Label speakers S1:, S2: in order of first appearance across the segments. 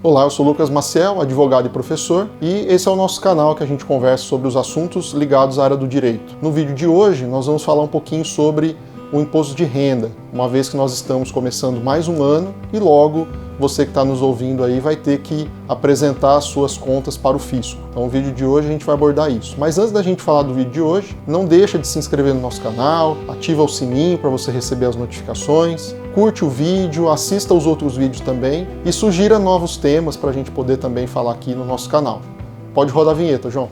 S1: Olá, eu sou Lucas Maciel, advogado e professor, e esse é o nosso canal que a gente conversa sobre os assuntos ligados à área do direito. No vídeo de hoje, nós vamos falar um pouquinho sobre o imposto de renda, uma vez que nós estamos começando mais um ano e logo você que está nos ouvindo aí vai ter que apresentar as suas contas para o fisco. Então no vídeo de hoje a gente vai abordar isso. Mas antes da gente falar do vídeo de hoje, não deixa de se inscrever no nosso canal, ativa o sininho para você receber as notificações, curte o vídeo, assista os outros vídeos também e sugira novos temas para a gente poder também falar aqui no nosso canal. Pode rodar a vinheta, João.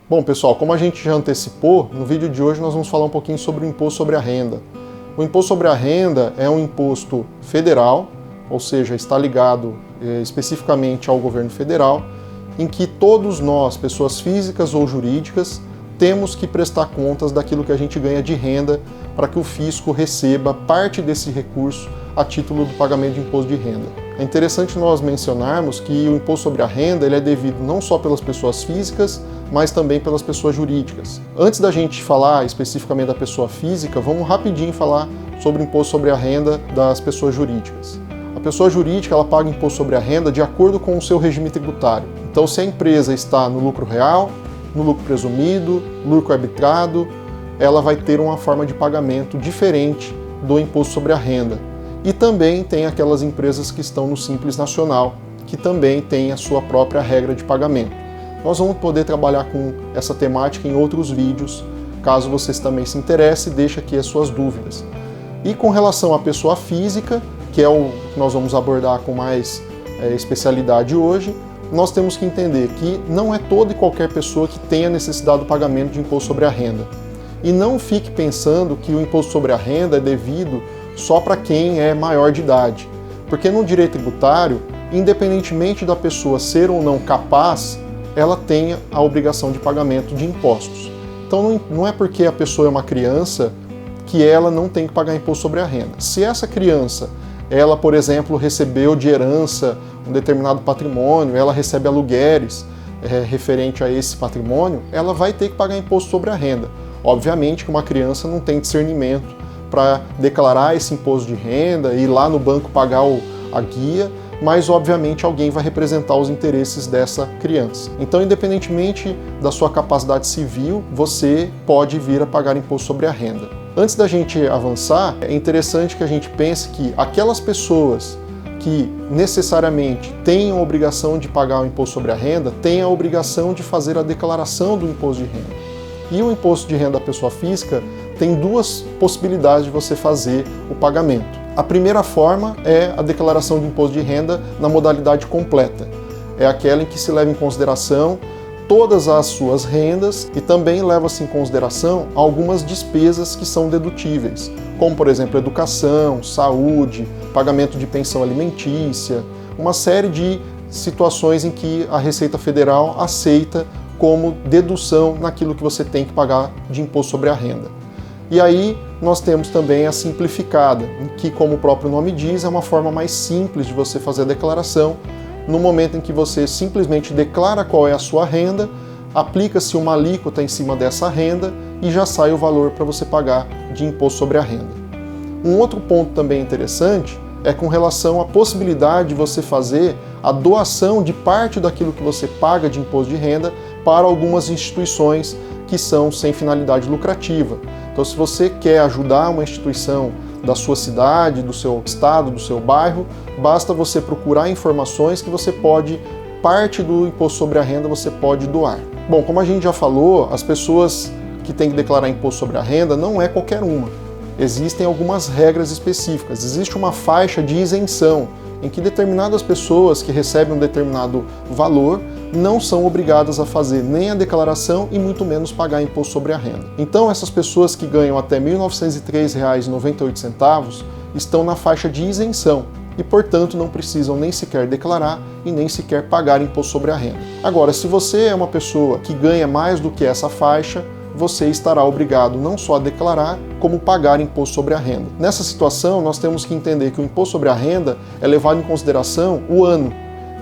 S1: Bom, pessoal, como a gente já antecipou, no vídeo de hoje nós vamos falar um pouquinho sobre o imposto sobre a renda. O imposto sobre a renda é um imposto federal, ou seja, está ligado especificamente ao governo federal, em que todos nós, pessoas físicas ou jurídicas, temos que prestar contas daquilo que a gente ganha de renda para que o fisco receba parte desse recurso a título do pagamento de imposto de renda. É interessante nós mencionarmos que o imposto sobre a renda ele é devido não só pelas pessoas físicas, mas também pelas pessoas jurídicas. Antes da gente falar especificamente da pessoa física, vamos rapidinho falar sobre o imposto sobre a renda das pessoas jurídicas. A pessoa jurídica ela paga imposto sobre a renda de acordo com o seu regime tributário. Então, se a empresa está no lucro real, no lucro presumido, lucro arbitrado, ela vai ter uma forma de pagamento diferente do imposto sobre a renda. E também tem aquelas empresas que estão no Simples Nacional, que também tem a sua própria regra de pagamento. Nós vamos poder trabalhar com essa temática em outros vídeos, caso vocês também se interessem, deixe aqui as suas dúvidas. E com relação à pessoa física, que é o que nós vamos abordar com mais especialidade hoje, nós temos que entender que não é toda e qualquer pessoa que tenha necessidade do pagamento de imposto sobre a renda. E não fique pensando que o imposto sobre a renda é devido só para quem é maior de idade. Porque no direito tributário, independentemente da pessoa ser ou não capaz, ela tem a obrigação de pagamento de impostos. Então não é porque a pessoa é uma criança que ela não tem que pagar imposto sobre a renda. Se essa criança, ela, por exemplo, recebeu de herança um determinado patrimônio, ela recebe aluguéis referente a esse patrimônio, ela vai ter que pagar imposto sobre a renda. Obviamente que uma criança não tem discernimento para declarar esse imposto de renda e ir lá no banco pagar a guia, mas obviamente alguém vai representar os interesses dessa criança. Então, independentemente da sua capacidade civil, você pode vir a pagar imposto sobre a renda. Antes da gente avançar, é interessante que a gente pense que aquelas pessoas que necessariamente têm a obrigação de pagar o imposto sobre a renda, têm a obrigação de fazer a declaração do imposto de renda. E o imposto de renda da pessoa física tem duas possibilidades de você fazer o pagamento. A primeira forma é a declaração de imposto de renda na modalidade completa. É aquela em que se leva em consideração todas as suas rendas e também leva-se em consideração algumas despesas que são dedutíveis, como por exemplo educação, saúde, pagamento de pensão alimentícia, uma série de situações em que a Receita Federal aceita como dedução naquilo que você tem que pagar de imposto sobre a renda. E aí nós temos também a simplificada, em que, como o próprio nome diz, é uma forma mais simples de você fazer a declaração, no momento em que você simplesmente declara qual é a sua renda, aplica-se uma alíquota em cima dessa renda e já sai o valor para você pagar de imposto sobre a renda. Um outro ponto também interessante é com relação à possibilidade de você fazer a doação de parte daquilo que você paga de imposto de renda para algumas instituições que são sem finalidade lucrativa. Então, se você quer ajudar uma instituição da sua cidade, do seu estado, do seu bairro, basta você procurar informações que você pode, parte do imposto sobre a renda você pode doar. Bom, como a gente já falou, as pessoas que têm que declarar imposto sobre a renda não é qualquer uma. Existem algumas regras específicas. Existe uma faixa de isenção, em que determinadas pessoas que recebem um determinado valor não são obrigadas a fazer nem a declaração e muito menos pagar imposto sobre a renda. Então, essas pessoas que ganham até R$ 1.903,98 estão na faixa de isenção e, portanto, não precisam nem sequer declarar e nem sequer pagar imposto sobre a renda. Agora, se você é uma pessoa que ganha mais do que essa faixa, você estará obrigado não só a declarar, como pagar imposto sobre a renda. Nessa situação, nós temos que entender que o imposto sobre a renda é levado em consideração o ano.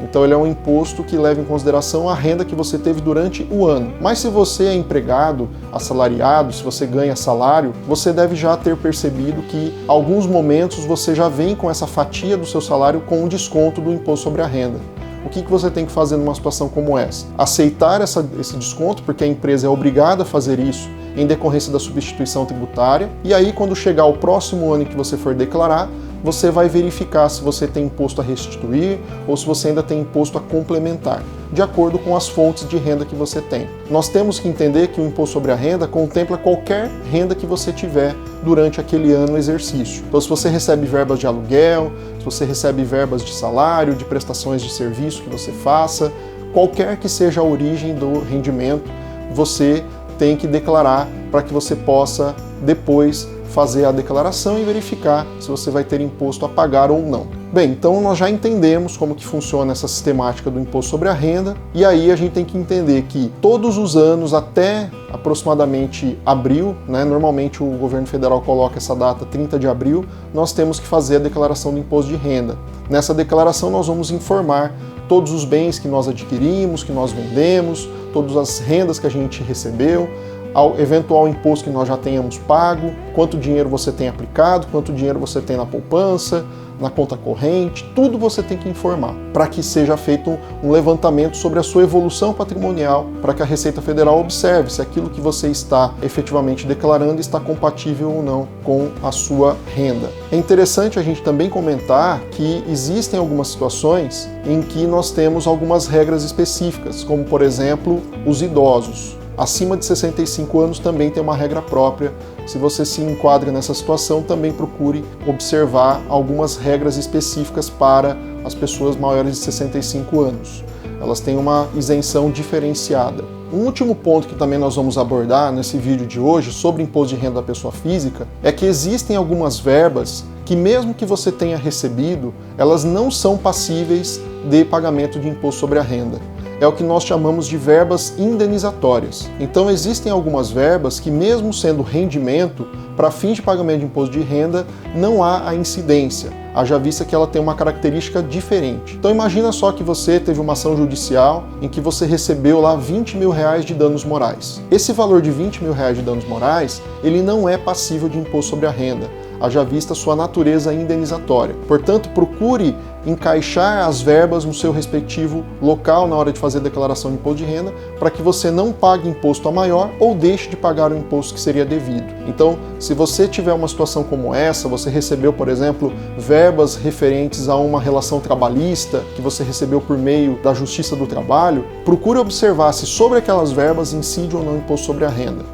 S1: Então ele é um imposto que leva em consideração a renda que você teve durante o ano. Mas se você é empregado, assalariado, se você ganha salário, você deve já ter percebido que em alguns momentos você já vem com essa fatia do seu salário com um desconto do imposto sobre a renda. O que você tem que fazer numa situação como essa? Aceitar esse desconto, porque a empresa é obrigada a fazer isso em decorrência da substituição tributária, e aí quando chegar o próximo ano em que você for declarar, você vai verificar se você tem imposto a restituir ou se você ainda tem imposto a complementar, de acordo com as fontes de renda que você tem. Nós temos que entender que o imposto sobre a renda contempla qualquer renda que você tiver durante aquele ano exercício. Então, se você recebe verbas de aluguel, se você recebe verbas de salário, de prestações de serviço que você faça, qualquer que seja a origem do rendimento, você tem que declarar para que você possa depois fazer a declaração e verificar se você vai ter imposto a pagar ou não. Bem, então nós já entendemos como que funciona essa sistemática do imposto sobre a renda, e aí a gente tem que entender que todos os anos, até aproximadamente abril, normalmente o governo federal coloca essa data 30 de abril, nós temos que fazer a declaração do imposto de renda. Nessa declaração nós vamos informar todos os bens que nós adquirimos, que nós vendemos, todas as rendas que a gente recebeu, ao eventual imposto que nós já tenhamos pago, quanto dinheiro você tem aplicado, quanto dinheiro você tem na poupança, na conta corrente, tudo você tem que informar, para que seja feito um levantamento sobre a sua evolução patrimonial, para que a Receita Federal observe se aquilo que você está efetivamente declarando está compatível ou não com a sua renda. É interessante a gente também comentar que existem algumas situações em que nós temos algumas regras específicas, como por exemplo, os idosos. Acima de 65 anos também tem uma regra própria. Se você se enquadra nessa situação, também procure observar algumas regras específicas para as pessoas maiores de 65 anos. Elas têm uma isenção diferenciada. Um último ponto que também nós vamos abordar nesse vídeo de hoje sobre imposto de renda da pessoa física é que existem algumas verbas que, mesmo que você tenha recebido, elas não são passíveis de pagamento de imposto sobre a renda. É o que nós chamamos de verbas indenizatórias. Então existem algumas verbas que, mesmo sendo rendimento, para fins de pagamento de imposto de renda, não há a incidência, haja vista que ela tem uma característica diferente. Então imagina só que você teve uma ação judicial em que você recebeu lá 20 mil reais de danos morais. Esse valor de 20 mil reais de danos morais, ele não é passível de imposto sobre a renda, haja vista sua natureza indenizatória. Portanto, procure encaixar as verbas no seu respectivo local na hora de fazer a declaração de imposto de renda, para que você não pague imposto a maior ou deixe de pagar o imposto que seria devido. Então, se você tiver uma situação como essa, você recebeu, por exemplo, verbas referentes a uma relação trabalhista que você recebeu por meio da Justiça do Trabalho, procure observar se sobre aquelas verbas incide ou não imposto sobre a renda.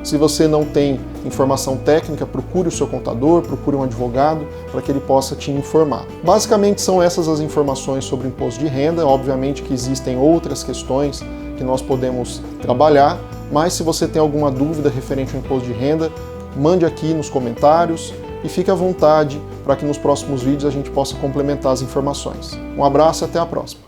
S1: Se você não tem informação técnica, procure o seu contador, procure um advogado para que ele possa te informar. Basicamente são essas as informações sobre o imposto de renda. Obviamente que existem outras questões que nós podemos trabalhar, mas se você tem alguma dúvida referente ao imposto de renda, mande aqui nos comentários e fique à vontade para que nos próximos vídeos a gente possa complementar as informações. Um abraço e até a próxima.